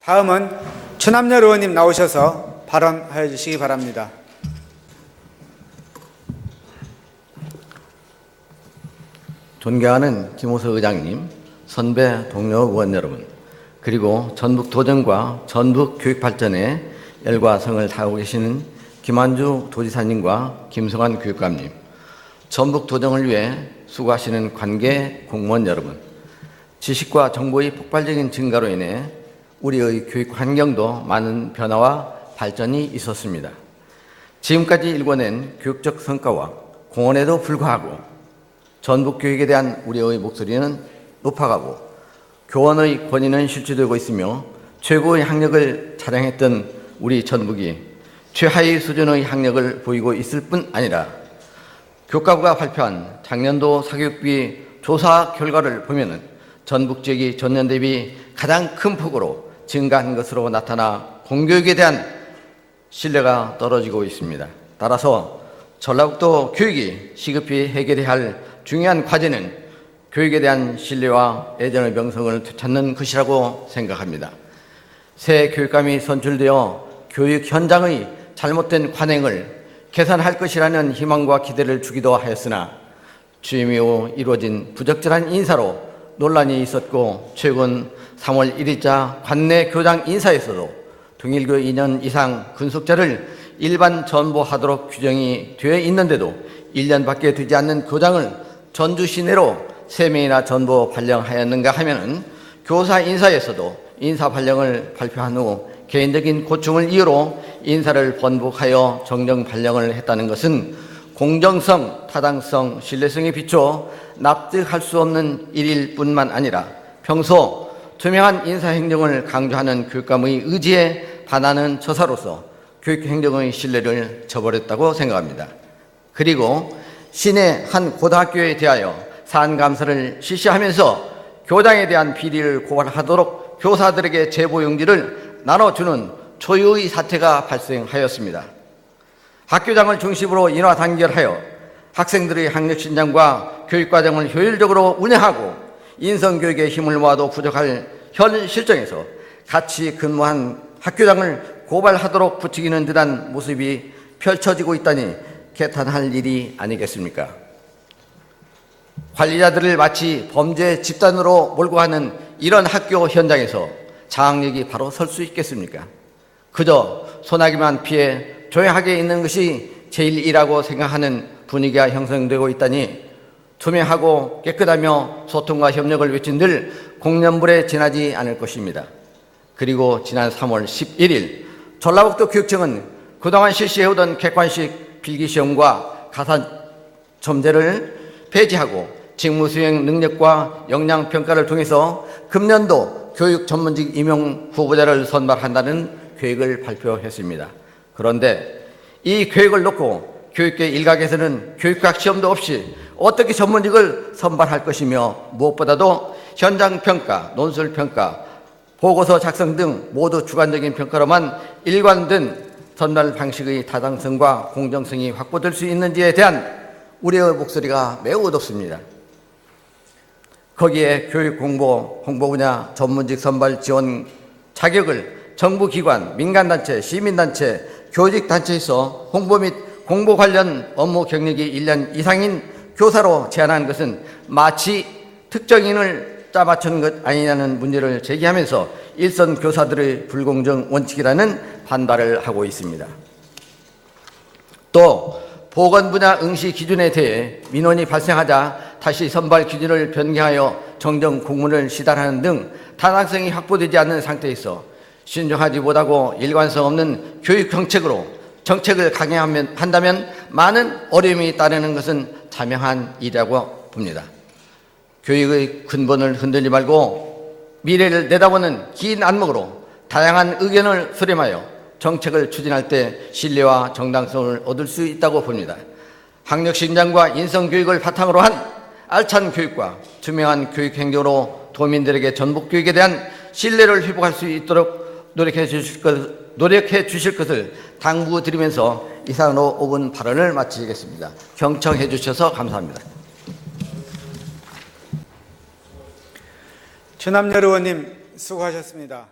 다음은 최남열 의원님 나오셔서 발언하여 주시기 바랍니다. 존경하는 김호수 의장님, 선배 동료 의원 여러분, 그리고 전북 도정과 전북 교육 발전에 열과 성을 다하고 계시는 김한주 도지사님과 김성환 교육감님, 전북 도정을 위해 수고하시는 관계 공무원 여러분, 지식과 정보의 폭발적인 증가로 인해 우리의 교육 환경도 많은 변화와 발전이 있었습니다. 지금까지 일궈낸 교육적 성과와 공헌에도 불구하고 전북 교육에 대한 우리의 목소리는 높아가고 교원의 권위는 실추되고 있으며 최고의 학력을 자랑했던 우리 전북이 최하위 수준의 학력을 보이고 있을 뿐 아니라 교과부가 발표한 작년도 사교육비 조사 결과를 보면은 전북 지역이 전년 대비 가장 큰 폭으로 증가한 것으로 나타나 공교육에 대한 신뢰가 떨어지고 있습니다. 따라서 전라북도 교육이 시급히 해결해야 할 중요한 과제는 교육에 대한 신뢰와 애정의 명성을 되찾는 것이라고 생각합니다. 새 교육감이 선출되어 교육 현장의 잘못된 관행을 개선할 것이라는 희망과 기대를 주기도 하였으나 취임 이후 이루어진 부적절한 인사로 논란이 있었고 최근 3월 1일자 관내 교장 인사에서도 통일교 2년 이상 근속자를 일반 전보하도록 규정이 되어 있는데도 1년밖에 되지 않는 교장을 전주 시내로 3명이나 전보 발령하였는가 하면은 교사 인사에서도 인사 발령을 발표한 후 개인적인 고충을 이유로 인사를 번복하여 정정 발령을 했다는 것은 공정성, 타당성, 신뢰성에 비춰 납득할 수 없는 일일 뿐만 아니라 평소 투명한 인사행정을 강조하는 교육감의 의지에 반하는 처사로서 교육행정의 신뢰를 저버렸다고 생각합니다. 그리고 시내 한 고등학교에 대하여 사안감사를 실시하면서 교장에 대한 비리를 고발하도록 교사들에게 제보용지를 나눠주는 초유의 사태가 발생하였습니다. 학교장을 중심으로 인화 단결하여 학생들의 학력 신장과 교육과정을 효율적으로 운영하고 인성교육에 힘을 모아도 부족할 현 실정에서 같이 근무한 학교장을 고발하도록 부추기는 듯한 모습이 펼쳐지고 있다니 개탄할 일이 아니겠습니까? 관리자들을 마치 범죄 집단으로 몰고 가는 이런 학교 현장에서 장학력이 바로 설 수 있겠습니까? 그저 소나기만 피해 조용하게 있는 것이 제일이라고 생각하는 분위기가 형성되고 있다니 투명하고 깨끗하며 소통과 협력을 외친들 공연불에 지나지 않을 것입니다. 그리고 지난 3월 11일 전라북도 교육청은 그동안 실시해오던 객관식 필기시험과 가산점제를 폐지하고 직무수행 능력과 역량평가를 통해서 금년도 교육 전문직 임용 후보자를 선발한다는 계획을 발표했습니다. 그런데 이 계획을 놓고 교육계 일각에서는 교육학 시험도 없이 어떻게 전문직을 선발할 것이며 무엇보다도 현장평가, 논술평가, 보고서 작성 등 모두 주관적인 평가로만 일관된 선발 방식의 타당성과 공정성이 확보될 수 있는지에 대한 우려의 목소리가 매우 높습니다. 거기에 교육공보, 홍보 분야 전문직 선발 지원 자격을 정부기관, 민간단체, 시민단체, 교직단체에서 홍보 및 공보 관련 업무 경력이 1년 이상인 교사로 제한한 것은 마치 특정인을 짜맞추는 것 아니냐는 문제를 제기하면서 일선 교사들의 불공정 원칙이라는 반발을 하고 있습니다. 또 보건 분야 응시 기준에 대해 민원이 발생하자 다시 선발 기준을 변경하여 정정 공문을 시달하는 등 타당성이 확보되지 않는 상태에서 신중하지 못하고 일관성 없는 교육 정책을 강행한다면 많은 어려움이 따르는 것은 자명한 일이라고 봅니다. 교육의 근본을 흔들지 말고 미래를 내다보는 긴 안목으로 다양한 의견을 수렴하여 정책을 추진할 때 신뢰와 정당성을 얻을 수 있다고 봅니다. 학력 신장과 인성교육을 바탕으로 한 알찬 교육과 투명한 교육 행정으로 도민들에게 전북 교육에 대한 신뢰를 회복할 수 있도록 노력해 주실 것을 당부드리면서 이상으로 5분 발언을 마치겠습니다. 경청해 주셔서 감사합니다. 최남열 의원님 수고하셨습니다.